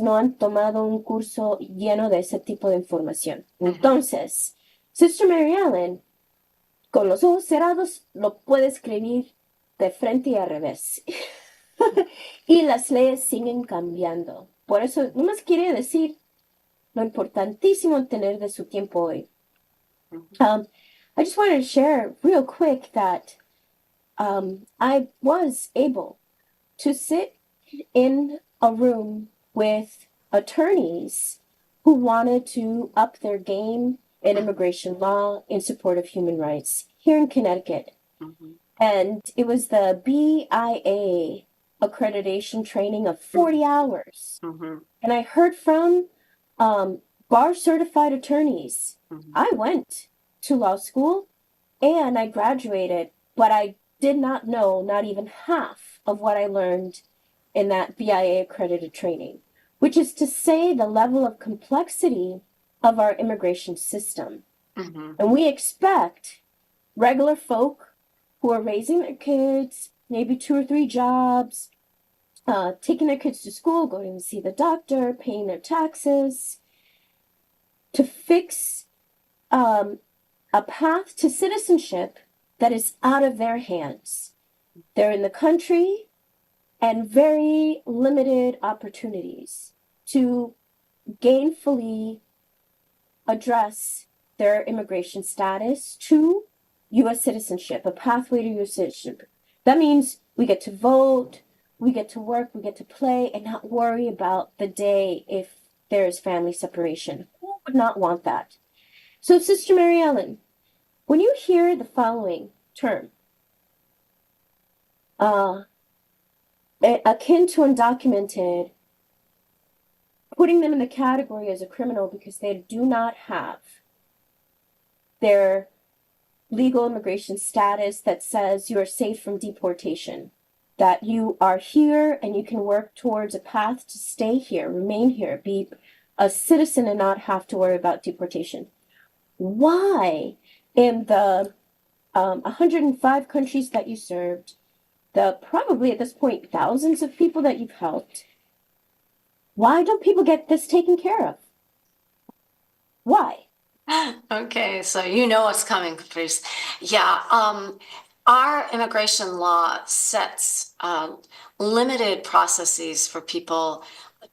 no han tomado un curso lleno de ese tipo de información. Entonces, Sister Mary Ellen, con los ojos cerrados, lo puede escribir de frente y al revés. Y las leyes siguen cambiando. Por eso, nomás quiere decir lo importantísimo tener de su tiempo hoy. I just wanted to share real quick that I was able to sit in a room with attorneys who wanted to up their game in immigration law in support of human rights here in Connecticut. And it was the BIA accreditation training of 40 hours. And I heard from bar certified attorneys. I went to law school and I graduated, but I did not know not even half of what I learned in that BIA accredited training, which is to say the level of complexity of our immigration system. And we expect regular folk who are raising their kids, maybe 2 or 3 jobs, taking their kids to school, going to see the doctor, paying their taxes, to fix a path to citizenship that is out of their hands. They're in the country and very limited opportunities to gainfully address their immigration status to U.S. citizenship, a pathway to U.S. citizenship. That means we get to vote, we get to work, we get to play, and not worry about the day if there is family separation. Who would not want that? So, Sister Mary Ellen, when you hear the following term, akin to undocumented, putting them in the category as a criminal because they do not have their legal immigration status that says you are safe from deportation, that you are here and you can work towards a path to stay here, remain here, be a citizen and not have to worry about deportation. Why, in the 105 countries that you served, the probably at this point thousands of people that you've helped, why don't people get this taken care of? Why? Okay, so you know what's coming, Caprice. Yeah, our immigration law sets limited processes for people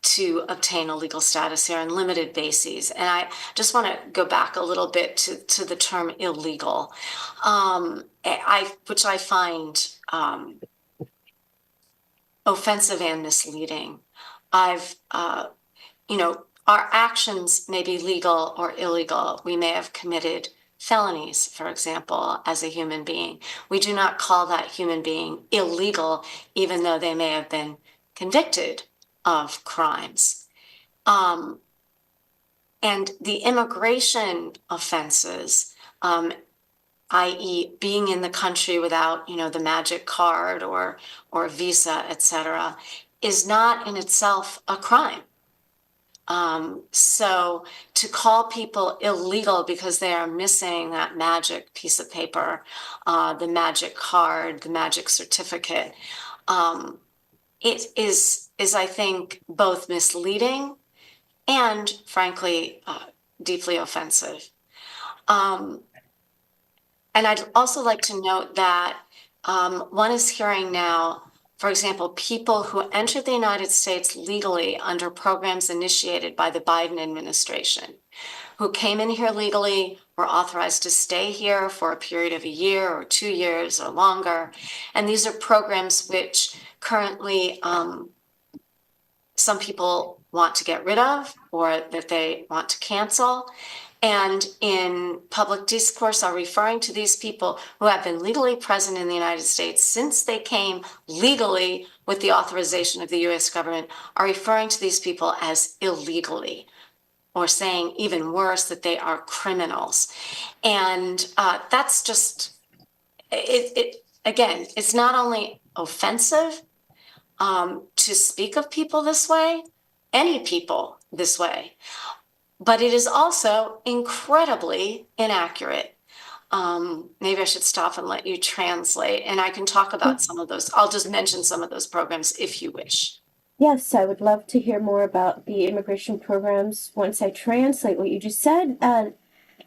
to obtain a legal status here on limited bases. And I just want to go back a little bit to the term illegal, which I find offensive and misleading. Our actions may be legal or illegal. We may have committed felonies, for example, as a human being. We do not call that human being illegal, even though they may have been convicted of crimes. And the immigration offenses, i.e. being in the country without, the magic card or visa, etc., is not in itself a crime. So to call people illegal because they are missing that magic piece of paper, the magic card, the magic certificate, it is, I think, both misleading and, frankly, deeply offensive. And I'd also like to note that one is hearing now, for example, people who entered the United States legally under programs initiated by the Biden administration, who came in here legally, were authorized to stay here for a period of a year or 2 years or longer. And these are programs which currently some people want to get rid of or that they want to cancel. And in public discourse are referring to these people who have been legally present in the United States since they came legally with the authorization of the U.S. government, are referring to these people as illegally, or saying even worse, that they are criminals. And that's just, again, it's not only offensive to speak of people this way, any people this way, but it is also incredibly inaccurate. Maybe I should stop and let you translate, and I can talk about some of those. I'll just mention some of those programs if you wish. Yes, I would love to hear more about the immigration programs once I translate what you just said. La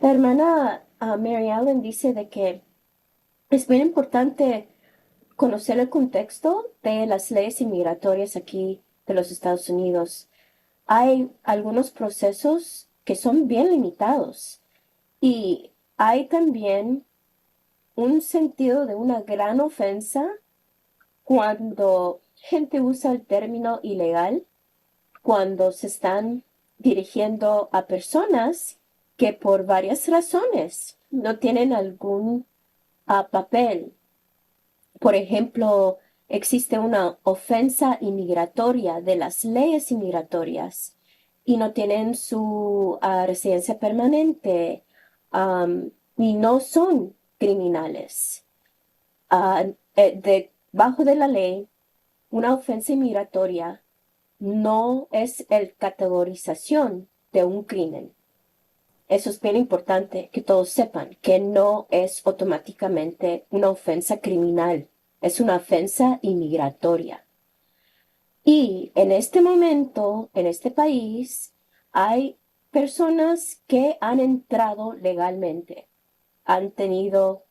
hermana Mary Ellen dice de que es bien importante conocer el contexto de las leyes inmigratorias aquí de los Estados Unidos. Hay algunos procesos que son bien limitados y hay también un sentido de una gran ofensa cuando gente usa el término ilegal, cuando se están dirigiendo a personas que por varias razones no tienen algún papel. Por ejemplo, existe una ofensa inmigratoria de las leyes inmigratorias y no tienen su residencia permanente y no son criminales. Debajo de la ley, una ofensa inmigratoria no es el categorización de un crimen. Eso es bien importante que todos sepan, que no es automáticamente una ofensa criminal, es una ofensa inmigratoria. Y en este momento, en este país, hay personas que han entrado legalmente, han tenido,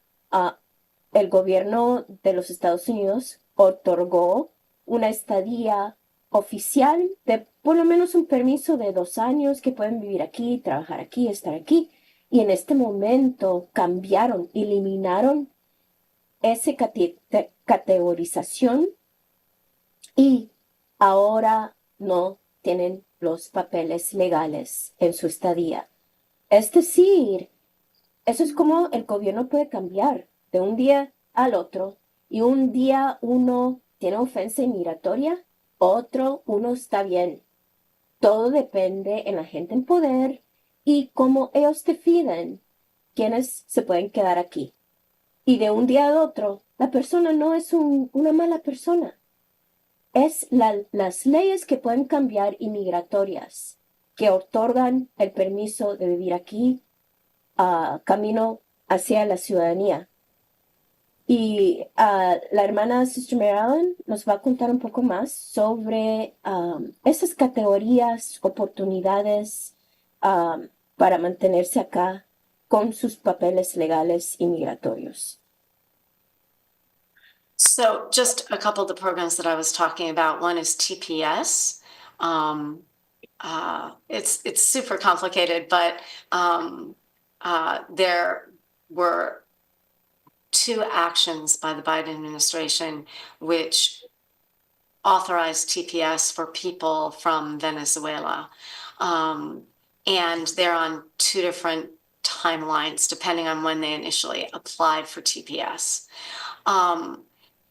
el gobierno de los Estados Unidos otorgó una estadía oficial de por lo menos un permiso de 2 años que pueden vivir aquí, trabajar aquí, estar aquí. Y en este momento cambiaron, eliminaron esa categorización y ahora no tienen los papeles legales en su estadía. Es decir, eso es como el gobierno puede cambiar de un día al otro y un día uno tiene ofensa inmigratoria, otro uno está bien. Todo depende en la gente en poder y cómo ellos definen quiénes se pueden quedar aquí. Y de un día al otro, la persona no es una mala persona. Es las leyes que pueden cambiar inmigratorias, que otorgan el permiso de vivir aquí, camino hacia la ciudadanía. Y la hermana Sister Mary Ellen nos va a contar un poco más sobre esas categorías, oportunidades para mantenerse acá con sus papeles legales inmigratorios. So just a couple of the programs that I was talking about. One is TPS. It's super complicated, but there were 2 actions by the Biden administration which authorized TPS for people from Venezuela. And they're on 2 different timelines depending on when they initially applied for TPS.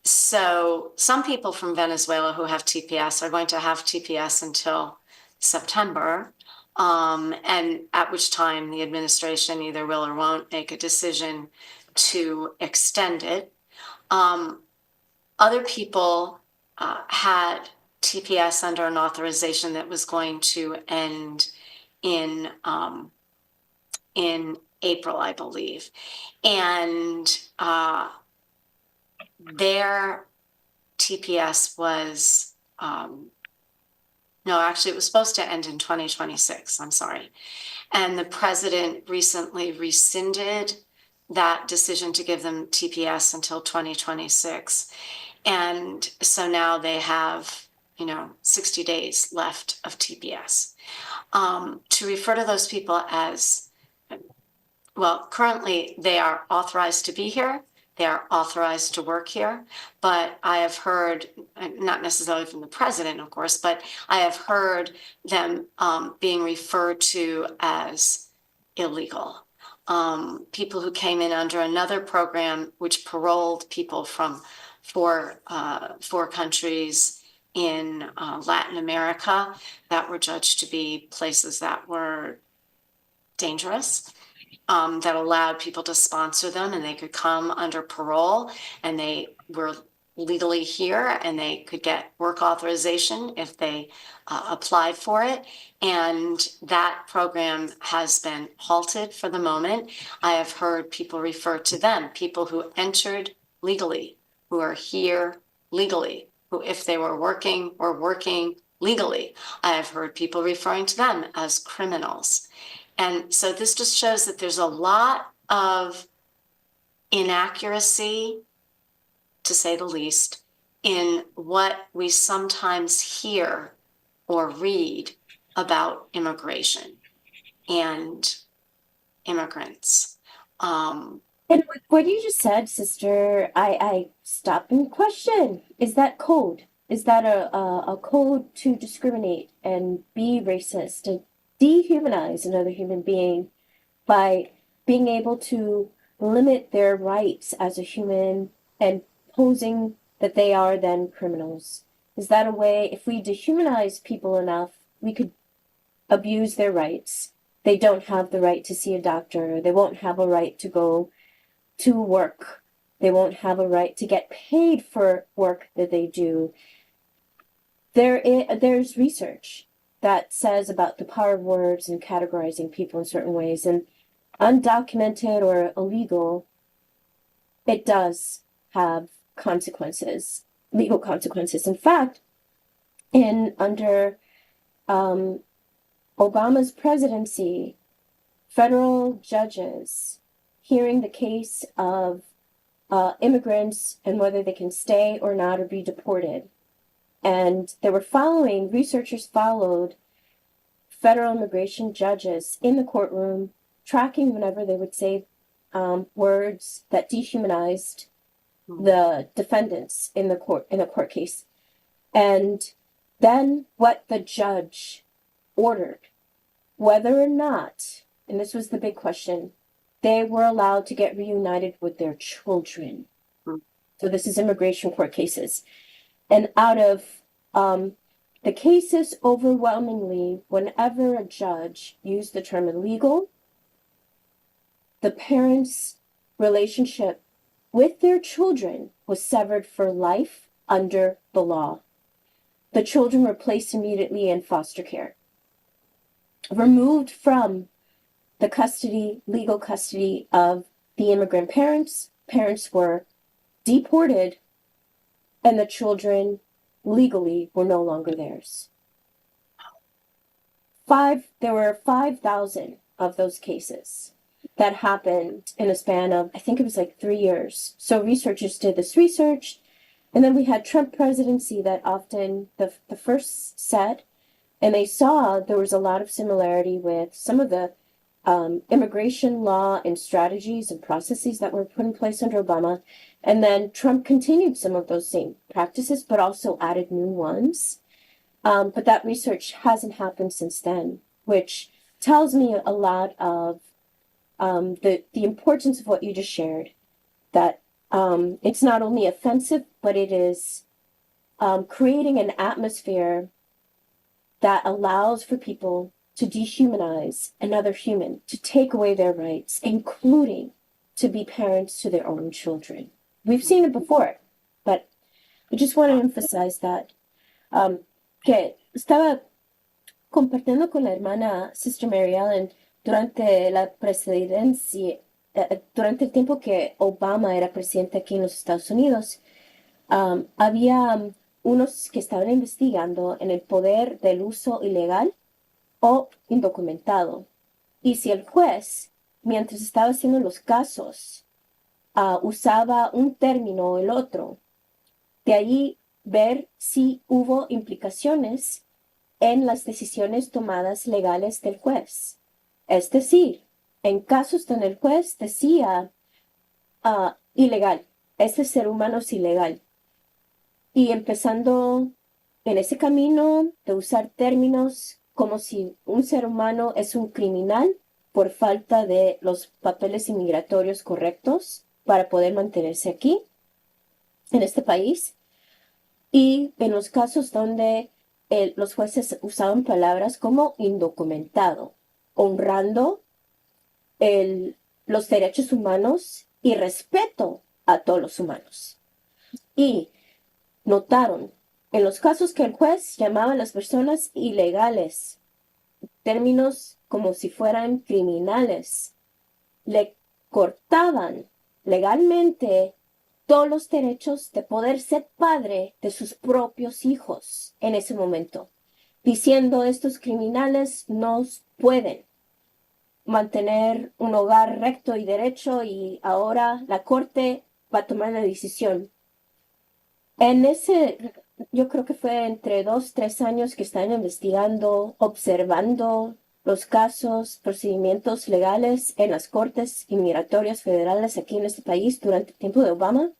So some people from Venezuela who have TPS are going to have TPS until September, and at which time the administration either will or won't make a decision to extend it. Other people had TPS under an authorization that was going to end in April, I believe, and their TPS was, no, actually, it was supposed to end in 2026. I'm sorry. And the president recently rescinded that decision to give them TPS until 2026. And so now they have, 60 days left of TPS. To refer to those people as, well, currently they are authorized to be here. They are authorized to work here, but I have heard, not necessarily from the president, of course, but I have heard them being referred to as illegal. People who came in under another program which paroled people from four countries in Latin America that were judged to be places that were dangerous. That allowed people to sponsor them, and they could come under parole, and they were legally here, and they could get work authorization if they applied for it. And that program has been halted for the moment. I have heard people refer to them, people who entered legally, who are here legally, who, if they were working legally. I've heard people referring to them as criminals. And so this just shows that there's a lot of inaccuracy, to say the least, in what we sometimes hear or read about immigration and immigrants. And with what you just said, sister, I stop and question, is that code? Is that a code to discriminate and be racist and dehumanize another human being by being able to limit their rights as a human and posing that they are then criminals? Is that a way, if we dehumanize people enough, we could abuse their rights? They don't have the right to see a doctor. They won't have a right to go to work. They won't have a right to get paid for work that they do. There's research that says about the power of words and categorizing people in certain ways, and undocumented or illegal, it does have consequences, legal consequences. In fact, under Obama's presidency, federal judges hearing the case of immigrants and whether they can stay or not or be deported. And researchers followed federal immigration judges in the courtroom, tracking whenever they would say words that dehumanized the defendants in the court case. And then what the judge ordered, whether or not, and this was the big question, they were allowed to get reunited with their children. So this is immigration court cases. And out of the cases, overwhelmingly, whenever a judge used the term illegal, the parents' relationship with their children was severed for life under the law. The children were placed immediately in foster care, removed from the legal custody of the immigrant parents. Parents were deported, and the children legally were no longer theirs. There were 5,000 of those cases that happened in a span of, I think it was like 3 years. So researchers did this research, and then we had Trump presidency that often the first set, and they saw there was a lot of similarity with some of the immigration law and strategies and processes that were put in place under Obama. And then Trump continued some of those same practices, but also added new ones. But that research hasn't happened since then, which tells me a lot of the importance of what you just shared, that it's not only offensive, but it is creating an atmosphere that allows for people to dehumanize another human, to take away their rights, including to be parents to their own children. We've seen it before, but I just want to emphasize that. Que estaba compartiendo con la hermana Sister Mary Ellen durante la presidencia, durante el tiempo que Obama era presidente aquí en los Estados Unidos. Había unos que estaban investigando en el poder del uso ilegal o indocumentado. Y si el juez, mientras estaba haciendo los casos, usaba un término o el otro, de allí ver si hubo implicaciones en las decisiones tomadas legales del juez. Es decir, en casos donde el juez decía ilegal, ese ser humano es ilegal, y empezando en ese camino de usar términos como si un ser humano es un criminal por falta de los papeles inmigratorios correctos para poder mantenerse aquí, en este país. Y en los casos donde los jueces usaban palabras como indocumentado, honrando los derechos humanos y respeto a todos los humanos. Y notaron en los casos que el juez llamaba a las personas ilegales, términos como si fueran criminales, le cortaban legalmente todos los derechos de poder ser padre de sus propios hijos en ese momento, diciendo estos criminales no pueden mantener un hogar recto y derecho y ahora la corte va a tomar la decisión. Yo creo que fue entre 2, 3 años que están investigando, observando los casos, procedimientos legales en las cortes inmigratorias federales aquí en este país durante el tiempo de Obama.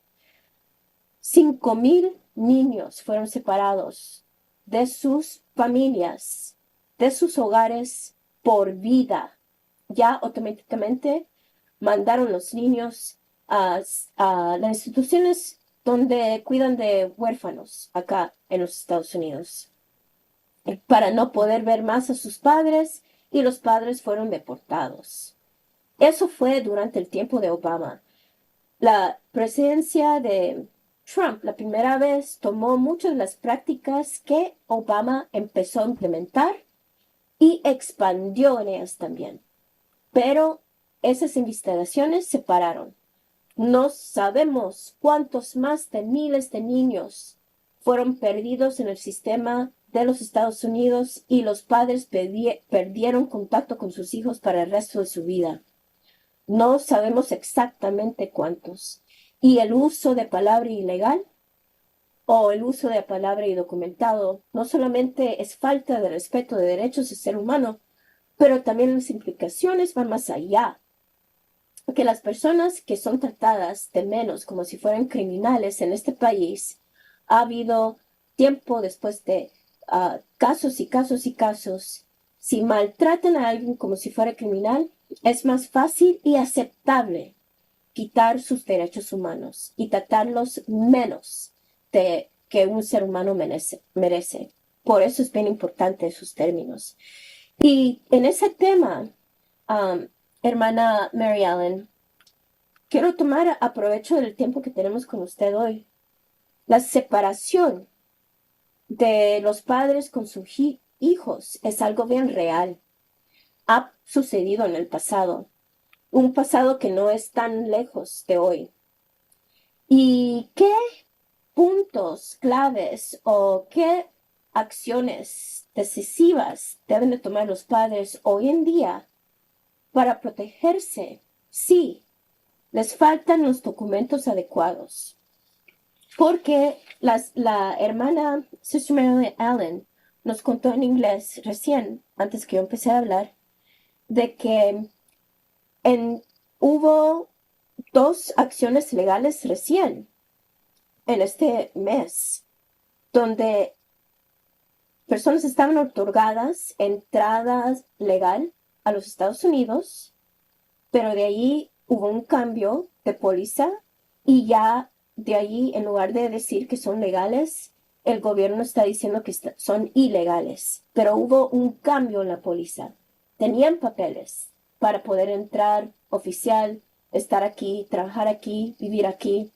5,000 niños fueron separados de sus familias, de sus hogares por vida. Ya automáticamente mandaron los niños a las instituciones donde cuidan de huérfanos acá en los Estados Unidos para no poder ver más a sus padres y los padres fueron deportados. Eso fue durante el tiempo de Obama. La presidencia de Trump, la primera vez, tomó muchas de las prácticas que Obama empezó a implementar y expandió en ellas también. Pero esas investigaciones se pararon. No sabemos cuántos más de miles de niños fueron perdidos en el sistema de los Estados Unidos y los padres perdieron contacto con sus hijos para el resto de su vida. No sabemos exactamente cuántos. Y el uso de palabra ilegal o el uso de palabra indocumentado no solamente es falta de respeto de derechos del ser humano, pero también las implicaciones van más allá. Que las personas que son tratadas de menos como si fueran criminales en este país, ha habido tiempo después de casos y casos y casos. Si maltratan a alguien como si fuera criminal, es más fácil y aceptable quitar sus derechos humanos y tratarlos menos de que un ser humano merece. Por eso es bien importante esos términos. Y en ese tema, hermana Mary Ellen, quiero tomar aprovecho del tiempo que tenemos con usted hoy. La separación de los padres con sus hijos es algo bien real. Ha sucedido en el pasado, un pasado que no es tan lejos de hoy. ¿Y qué puntos claves o qué acciones decisivas deben de tomar los padres hoy en día para protegerse si les faltan los documentos adecuados? Porque la hermana Sister Mary Ellen nos contó en inglés recién, antes que yo empecé a hablar, de que hubo 2 acciones legales recién en este mes, donde personas estaban otorgadas entradas legal a los Estados Unidos, pero de ahí hubo un cambio de póliza y ya de ahí, en lugar de decir que son legales, el gobierno está diciendo que son ilegales. Pero hubo un cambio en la póliza. Tenían papeles para poder entrar oficial, estar aquí, trabajar aquí, vivir aquí.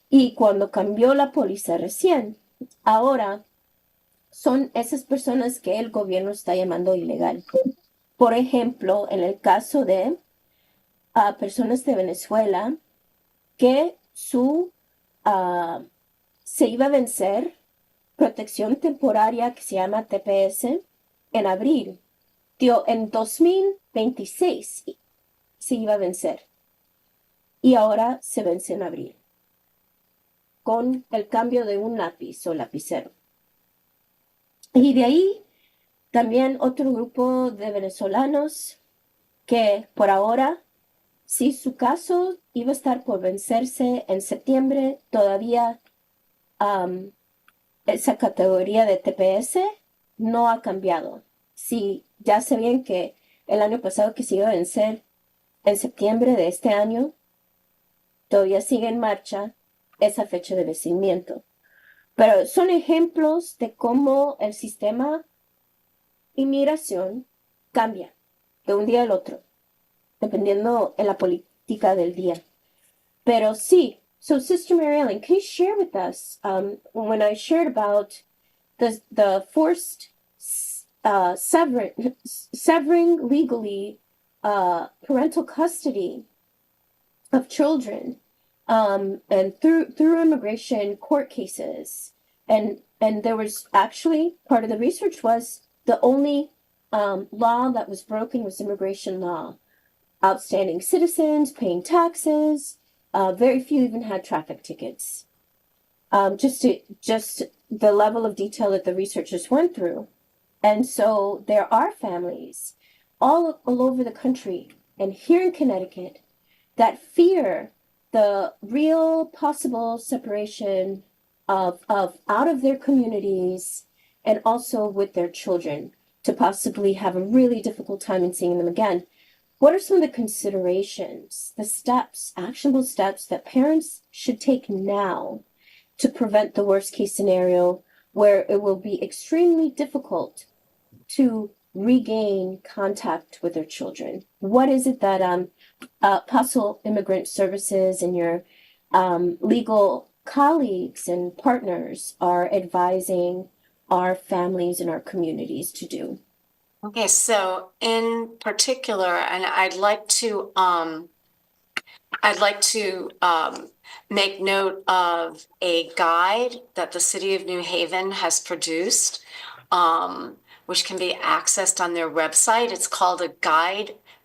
Y cuando cambió la póliza recién, ahora son esas personas que el gobierno está llamando ilegal. Por ejemplo, en el caso de personas de Venezuela que se iba a vencer protección temporaria que se llama TPS en abril. En 2026 se iba a vencer y ahora se vence en abril con el cambio de un lápiz o lapicero. Y de ahí también otro grupo de venezolanos que por ahora, si su caso iba a estar por vencerse en septiembre, todavía esa categoría de TPS no ha cambiado. Si ya sabían que el año pasado que se iba a vencer en septiembre de este año, todavía sigue en marcha esa fecha de vencimiento. Pero son ejemplos de cómo el sistema inmigración cambia de un día al otro, dependiendo en la política del día. Pero sí, so Sister Mary Ellen, can you share with us when I shared about the forced severing legally parental custody of children and through immigration court cases. And there was actually part of the research was the only law that was broken was immigration law. Outstanding citizens, paying taxes, very few even had traffic tickets. Just the level of detail that the researchers went through. And so there are families all over the country and here in Connecticut that fear the real possible separation of out of their communities and also with their children to possibly have a really difficult time in seeing them again. What are some of the considerations, the steps, actionable steps that parents should take now to prevent the worst case scenario where it will be extremely difficult to regain contact with their children? What is it that Apostle Immigrant Services and your legal colleagues and partners are advising our families and our communities to do? Okay, so in particular, and I'd like to make note of a guide that the City of New Haven has produced, which can be accessed on their website. It's called a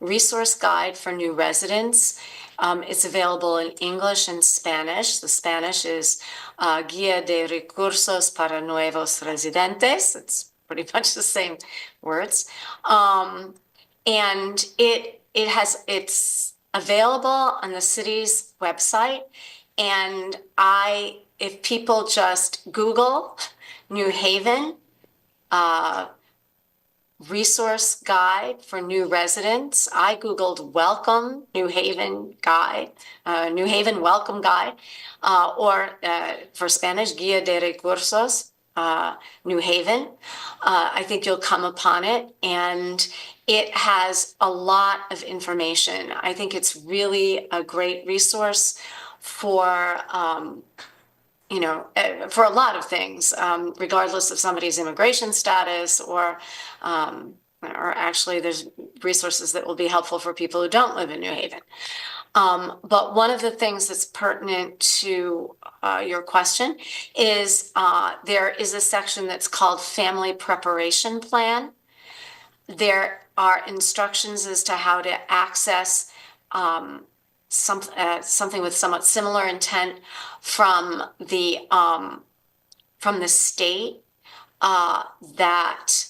resource guide for new residents. It's available in English and Spanish. The Spanish is Guía de Recursos para Nuevos Residentes. It's pretty much the same words. And it's available on the city's website. And if people just Google New Haven, resource guide for new residents. I Googled welcome New Haven guide, New Haven welcome guide, or for Spanish, Guía de Recursos, New Haven. I think you'll come upon it, and it has a lot of information. I think it's really a great resource for for a lot of things, regardless of somebody's immigration status, or actually there's resources that will be helpful for people who don't live in New Haven. But one of the things that's pertinent to your question is there is a section that's called Family Preparation Plan. There are instructions as to how to access something with somewhat similar intent from the state that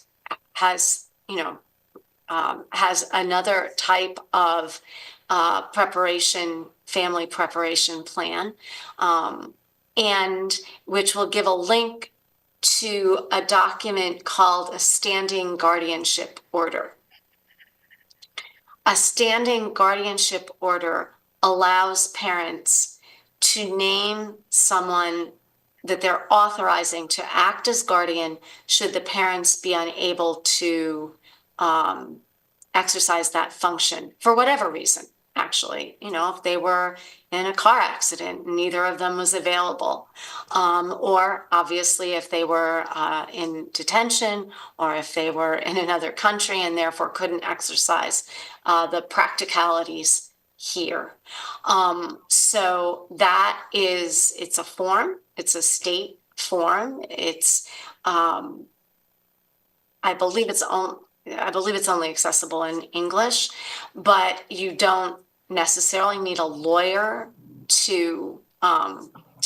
has has another type of family preparation plan, and which will give a link to a document called a standing guardianship order. A standing guardianship order allows parents to name someone that they're authorizing to act as guardian should the parents be unable to exercise that function for whatever reason. Actually, if they were in a car accident, neither of them was available, or obviously if they were in detention, or if they were in another country and therefore couldn't exercise the practicalities here. So it's a form, it's a state form. It's, I believe it's only accessible in English, but you don't necessarily need a lawyer to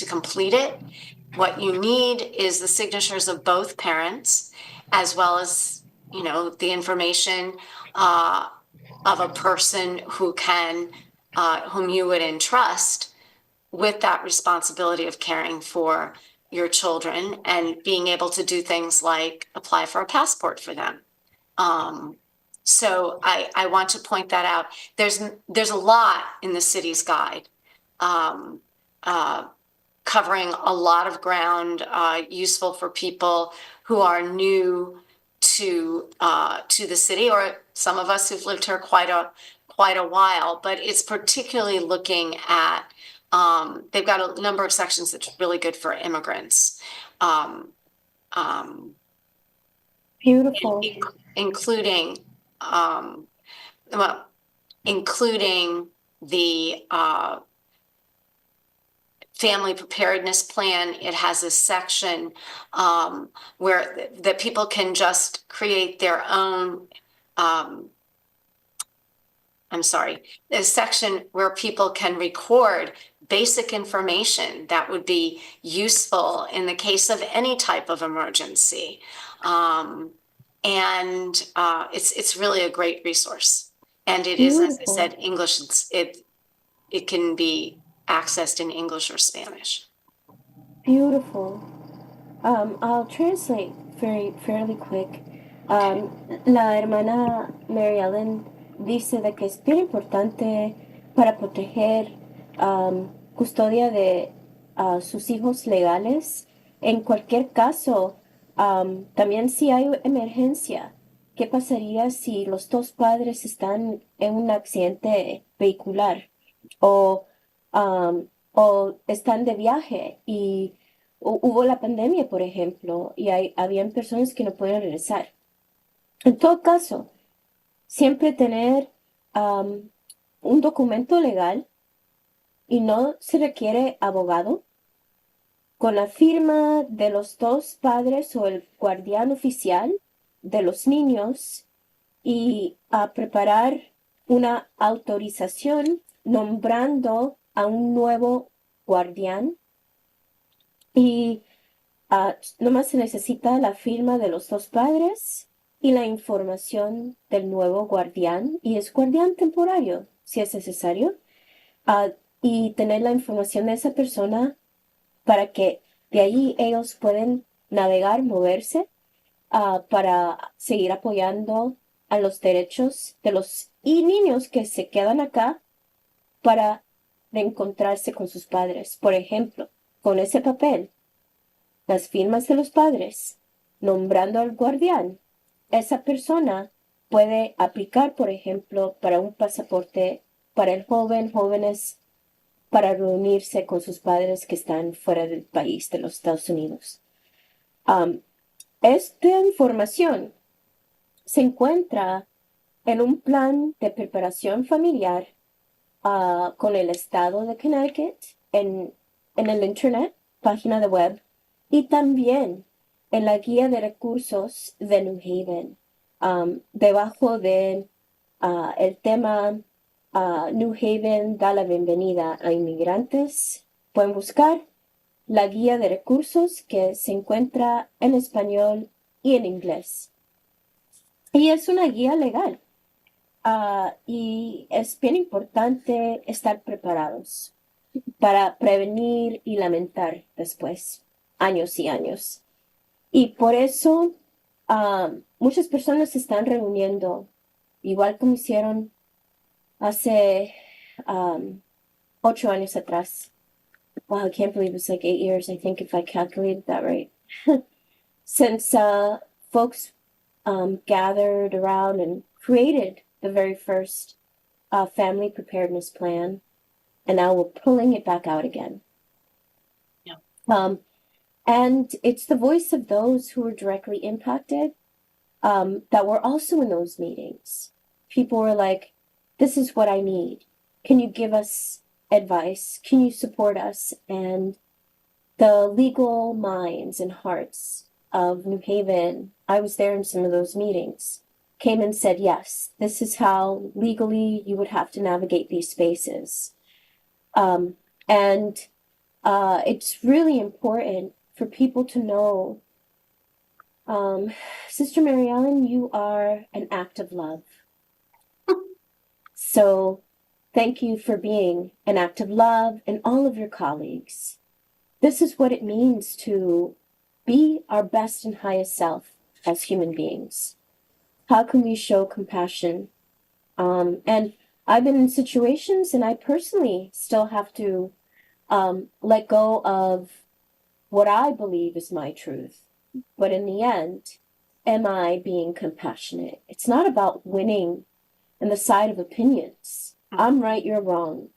complete it. What you need is the signatures of both parents, as well as, the information of a person whom you would entrust with that responsibility of caring for your children and being able to do things like apply for a passport for them. So I want to point that out. There's a lot in the city's guide, covering a lot of ground, useful for people who are new to the city, or some of us who've lived here quite a while. But it's particularly looking at, they've got a number of sections that's really good for immigrants. Beautiful. Including the family preparedness plan, it has a section where that people can just create their own. I'm sorry, a section where people can record basic information that would be useful in the case of any type of emergency. It's really a great resource. And it is, as I Beautiful. said, English. It can be accessed in English or Spanish. Beautiful. I'll translate fairly quick. La hermana Mary Ellen dice de que es bien importante para proteger custodia de sus hijos legales. En cualquier caso, también si hay emergencia, ¿qué pasaría si los dos padres están en un accidente vehicular o están de viaje y hubo la pandemia, por ejemplo, y habían personas que no pueden regresar? En todo caso, siempre tener un documento legal y no se requiere abogado con la firma de los dos padres o el guardián oficial de los niños y a preparar una autorización nombrando a un nuevo guardián y nomás se necesita la firma de los dos padres y la información del nuevo guardián, y es guardián temporario si es necesario, y tener la información de esa persona para que de ahí ellos pueden navegar, moverse, para seguir apoyando a los derechos de los niños que se quedan acá para encontrarse con sus padres. Por ejemplo, con ese papel, las firmas de los padres, nombrando al guardián, esa persona puede aplicar, por ejemplo, para un pasaporte para el jóvenes, para reunirse con sus padres que están fuera del país, de los Estados Unidos. Esta información se encuentra en un plan de preparación familiar con el estado de Connecticut en el internet, página de web, y también en la guía de recursos de New Haven, debajo de el tema New Haven da la bienvenida a inmigrantes. Pueden buscar la guía de recursos que se encuentra en español y en inglés. Y es una guía legal. Y es bien importante estar preparados para prevenir y lamentar después, años y años. Y por eso muchas personas se están reuniendo, igual como hicieron hace 8 años atrás. Wow, I can't believe it's like 8 years, I think, if I calculated that right. Since folks gathered around and created the very first family preparedness plan, and now we're pulling it back out again. Yeah. And it's the voice of those who were directly impacted that were also in those meetings. People were like, this is what I need. Can you give us advice? Can you support us? And the legal minds and hearts of New Haven, I was there in some of those meetings, came and said, yes, this is how legally you would have to navigate these spaces. And it's really important for people to know, Sister Mary Ellen, you are an act of love. So thank you for being an act of love, and all of your colleagues. This is what it means to be our best and highest self as human beings. How can we show compassion? And I've been in situations, and I personally still have to let go of what I believe is my truth. But in the end, am I being compassionate? It's not about winning in the side of opinions. I'm right, you're wrong.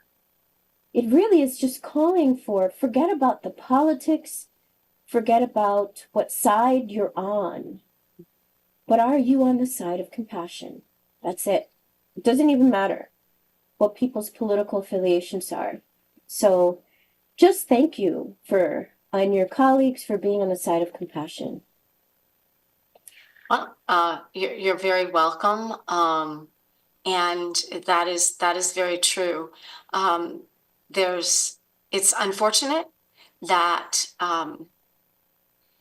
It really is just calling for, forget about the politics, forget about what side you're on. But are you on the side of compassion? That's it. It doesn't even matter what people's political affiliations are. So just thank you and your colleagues for being on the side of compassion. Well, you're very welcome. And that is very true. It's unfortunate that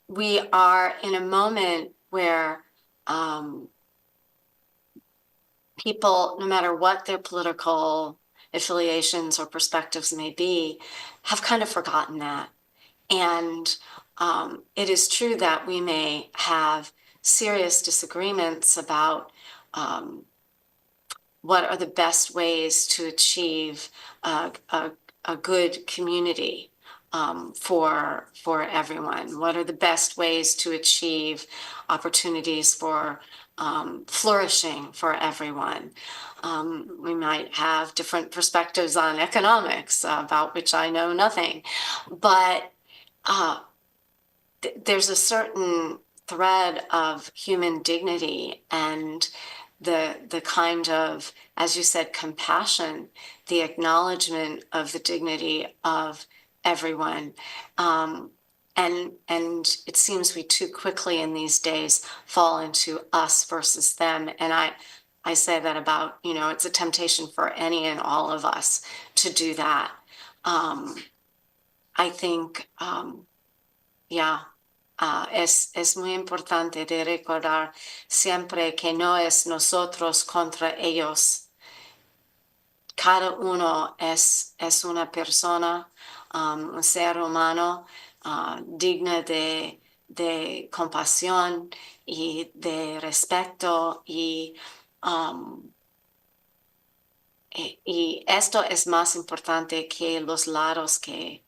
we are in a moment where people, no matter what their political affiliations or perspectives may be, have kind of forgotten that. And it is true that we may have serious disagreements about what are the best ways to achieve a good community for everyone. What are the best ways to achieve opportunities for flourishing for everyone? We might have different perspectives on economics, about which I know nothing, but there's a certain thread of human dignity and the kind of, as you said, compassion, the acknowledgement of the dignity of everyone. And it seems we too quickly in these days fall into us versus them. And I say that about, it's a temptation for any and all of us to do that. I think, es muy importante de recordar siempre que no es nosotros contra ellos. Cada uno es una persona, un ser humano digna de compasión y de respeto y esto es más importante que los lados que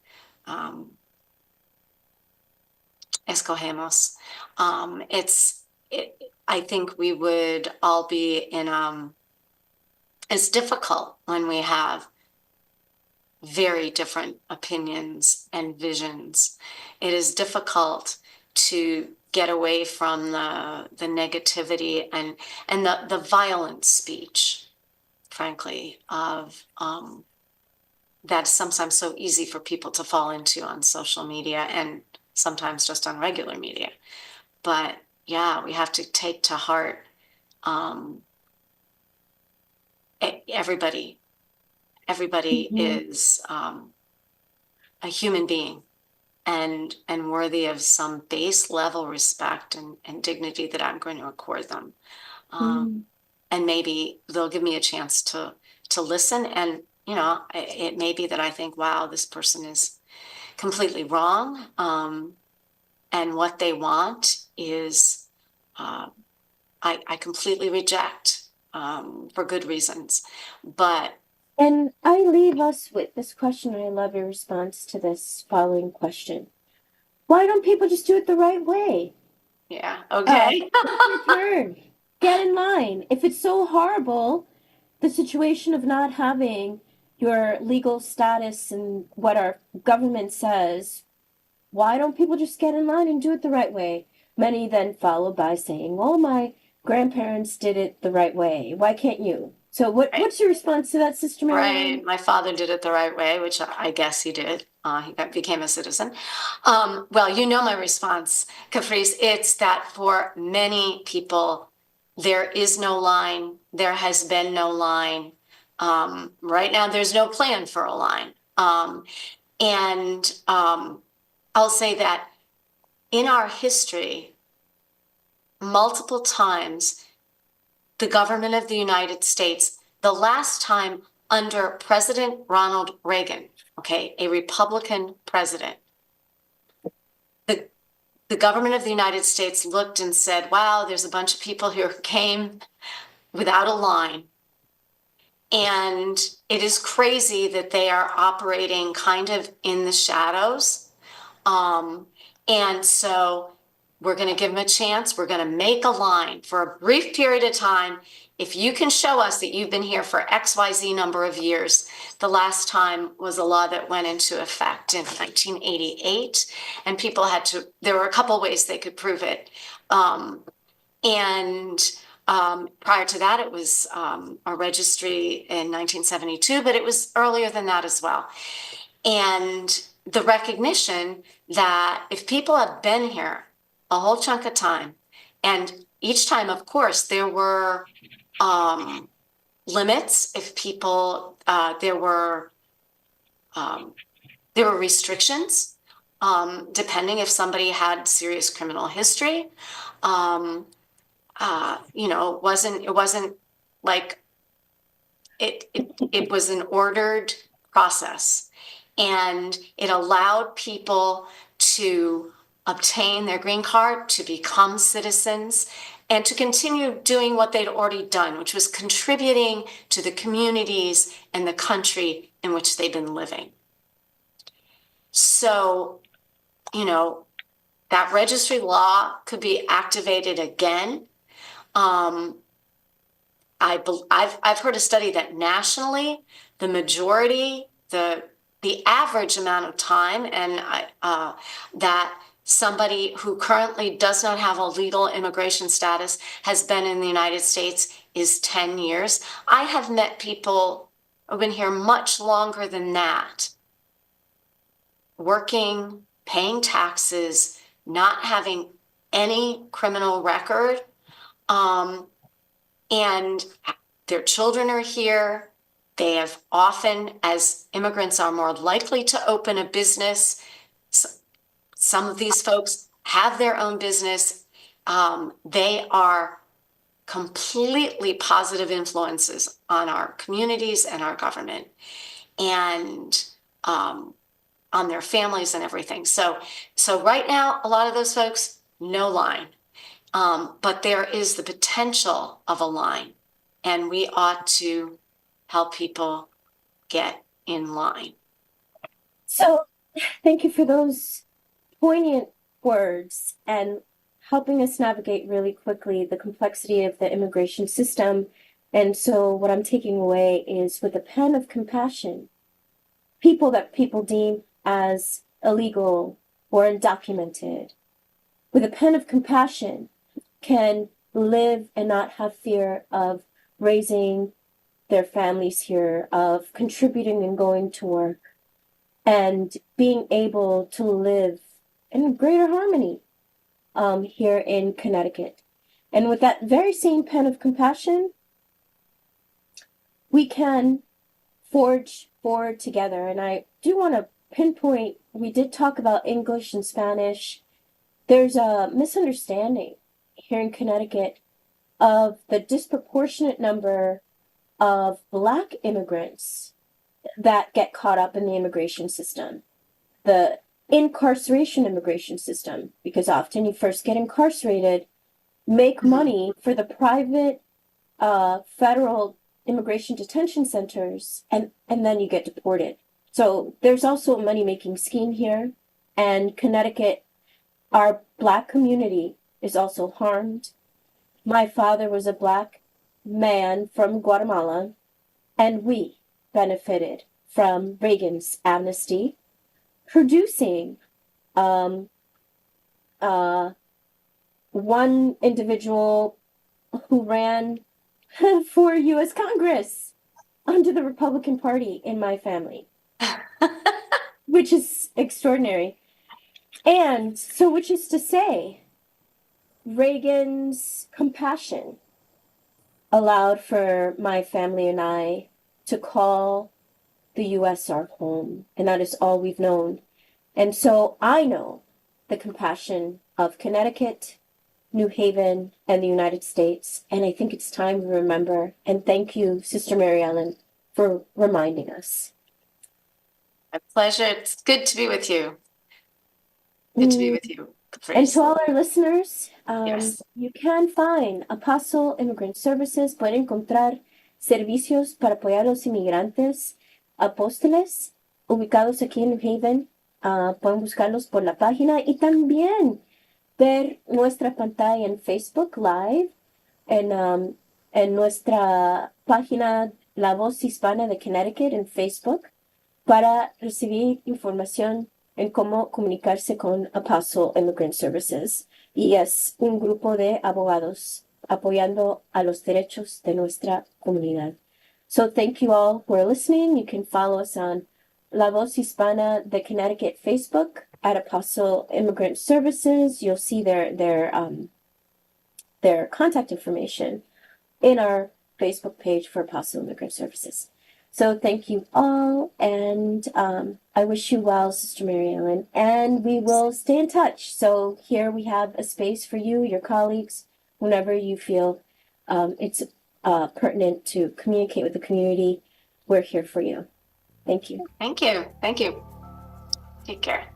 escogemos. I think we would all be in it's difficult when we have very different opinions and visions. It is difficult to get away from the negativity and the violent speech, frankly, of that's sometimes so easy for people to fall into on social media and sometimes just on regular media. But yeah, we have to take to heart everybody is a human being and worthy of some base level respect and dignity that I'm going to accord them. And maybe they'll give me a chance to listen. And, it may be that I think, wow, this person is completely wrong. And what they want is, I completely reject for good reasons. And I leave us with this question, and I love your response to this following question. Why don't people just do it the right way? Yeah, okay. It's your turn. Get in line. If it's so horrible, the situation of not having your legal status and what our government says, why don't people just get in line and do it the right way? Many then follow by saying, well, my grandparents did it the right way. Why can't you? So what's your response to that, Sister Mary? Right. My father did it the right way, which I guess he did. He became a citizen. Well, my response, Caprice, it's that for many people, there is no line. There has been no line. Right now, there's no plan for a line. And I'll say that in our history, multiple times, the government of the United States, the last time under President Ronald Reagan, okay, a Republican president, the government of the United States looked and said, wow, there's a bunch of people who came without a line. And it is crazy that they are operating kind of in the shadows. And so we're going to give them a chance. We're going to make a line for a brief period of time. If you can show us that you've been here for XYZ number of years, the last time was a law that went into effect in 1988, and people there were a couple ways they could prove it. Prior to that, it was a registry in 1972, but it was earlier than that as well. And the recognition that if people have been here a whole chunk of time, and each time, of course, there were limits. If people, there were restrictions, depending if somebody had serious criminal history. It wasn't like it was an ordered process, and it allowed people to obtain their green card, to become citizens, and to continue doing what they'd already done, which was contributing to the communities and the country in which they've been living. So, that registry law could be activated again. I've heard a study that nationally, the majority, the average amount of time, and that somebody who currently does not have a legal immigration status has been in the United States is 10 years. I have met people who've been here much longer than that, working, paying taxes, not having any criminal record, and their children are here. They have often, as immigrants are more likely to open a business, some of these folks have their own business. They are completely positive influences on our communities and our government, and on their families and everything. So right now, a lot of those folks, no line. But there is the potential of a line, and we ought to help people get in line. So thank you for those poignant words and helping us navigate really quickly the complexity of the immigration system. And so what I'm taking away is, with a pen of compassion, people that people deem as illegal or undocumented, with a pen of compassion, can live and not have fear of raising their families here, of contributing and going to work, and being able to live in greater harmony here in Connecticut. And with that very same pen of compassion, we can forge forward together. And I do want to pinpoint, we did talk about English and Spanish. There's a misunderstanding here in Connecticut of the disproportionate number of Black immigrants that get caught up in the immigration system, the incarceration immigration system, because often you first get incarcerated, make money for the private federal immigration detention centers, and then you get deported. So there's also a money-making scheme here, and Connecticut, our Black community, is also harmed. My father was a Black man from Guatemala, and we benefited from Reagan's amnesty, producing one individual who ran for U.S. Congress under the Republican Party in my family, which is extraordinary. And so, which is to say, Reagan's compassion allowed for my family and I to call the U.S. our home, and that is all we've known. And so I know the compassion of Connecticut, New Haven, and the United States, and I think it's time we remember. And thank you, Sister Mary Ellen, for reminding us. My pleasure. It's good to be with you. Good to be with you, Caprice. And to all our listeners, Yes. you can find Apostle Immigrant Services. Pueden encontrar servicios para apoyar a los inmigrantes apóstoles ubicados aquí en New Haven. Pueden buscarlos por la página y también ver nuestra pantalla en Facebook Live, en nuestra página La Voz Hispana de Connecticut en Facebook, para recibir información en cómo comunicarse con Apostle Immigrant Services. Y es un grupo de abogados apoyando a los derechos de nuestra comunidad. So thank you all who are listening. You can follow us on La Voz Hispana de Connecticut Facebook at Apostle Immigrant Services. You'll see their contact information in our Facebook page for Apostle Immigrant Services. So thank you all, and I wish you well, Sister Mary Ellen, and we will stay in touch. So here we have a space for you, your colleagues, whenever you feel it's pertinent to communicate with the community. We're here for you. Thank you. Thank you. Thank you. Take care.